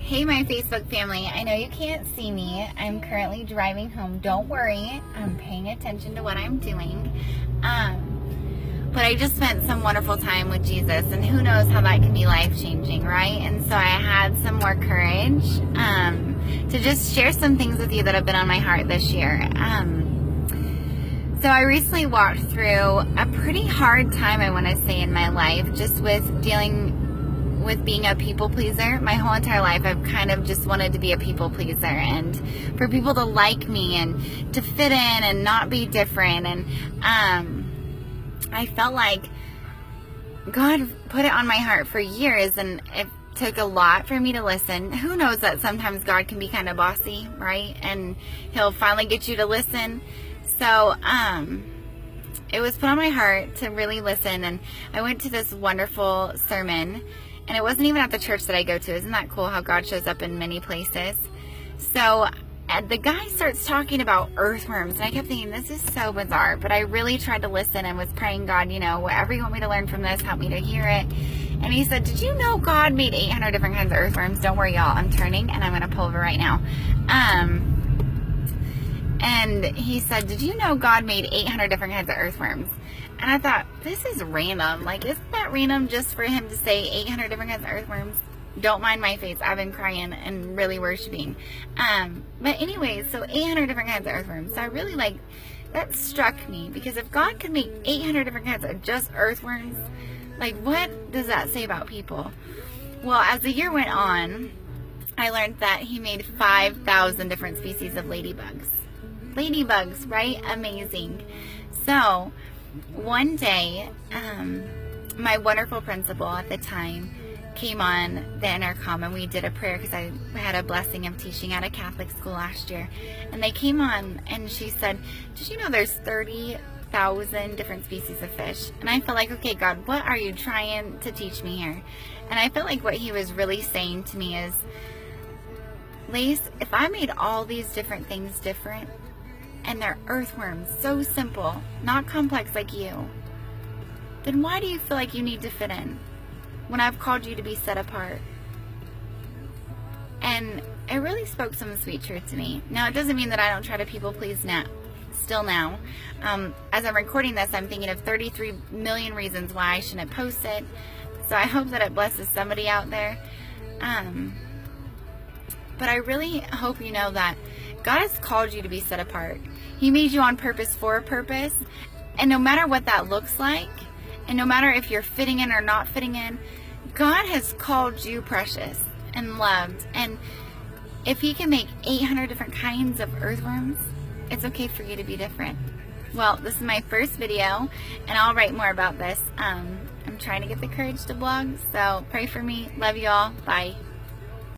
Hey, my Facebook family. I know you can't see me. I'm currently driving home. Don't worry. I'm paying attention to what I'm doing. But I just spent some wonderful time with Jesus, and who knows how that can be life-changing, right? And so I had some more courage to just share some things with you that have been on my heart this year. So I recently walked through a pretty hard time, I want to say, in my life, just with dealing with being a people pleaser. My whole entire life I've kind of just wanted to be a people pleaser and for people to like me and to fit in and not be different. And I felt like God put it on my heart for years, and it took a lot for me to listen. Who knows that sometimes God can be kind of bossy, right? And he'll finally get you to listen. So it was put on my heart to really listen, and I went to this wonderful sermon. And it wasn't even at the church that I go to. Isn't that cool how God shows up in many places? So the guy starts talking about earthworms. And I kept thinking, this is so bizarre. But I really tried to listen and was praying, God, whatever you want me to learn from this, help me to hear it. And he said, did you know God made 800 different kinds of earthworms? Don't worry, y'all. I'm turning and I'm going to pull over right now. And he said, did you know God made 800 different kinds of earthworms? And I thought, this is random. Like, isn't that random just for him to say 800 different kinds of earthworms? Don't mind my face. I've been crying and really worshiping. But anyways, so 800 different kinds of earthworms. So I really that struck me, because if God could make 800 different kinds of just earthworms, what does that say about people? Well, as the year went on, I learned that he made 5,000 different species of ladybugs. Ladybugs, right? Amazing. So one day, my wonderful principal at the time came on the intercom, and we did a prayer because I had a blessing of teaching at a Catholic school last year. And they came on and she said, did you know there's 30,000 different species of fish? And I felt like, okay, God, what are you trying to teach me here? And I felt like what he was really saying to me is, Lace, if I made all these different things different, and they're earthworms, so simple, not complex like you, then why do you feel like you need to fit in when I've called you to be set apart? And it really spoke some sweet truth to me. Now, it doesn't mean that I don't try to people please now. Still now. As I'm recording this, I'm thinking of 33 million reasons why I shouldn't post it. So I hope that it blesses somebody out there. But I really hope you know that God has called you to be set apart. He made you on purpose for a purpose. And no matter what that looks like, and no matter if you're fitting in or not fitting in, God has called you precious and loved. And if he can make 800 different kinds of earthworms, it's okay for you to be different. Well, this is my first video, and I'll write more about this. I'm trying to get the courage to blog, so pray for me. Love you all. Bye.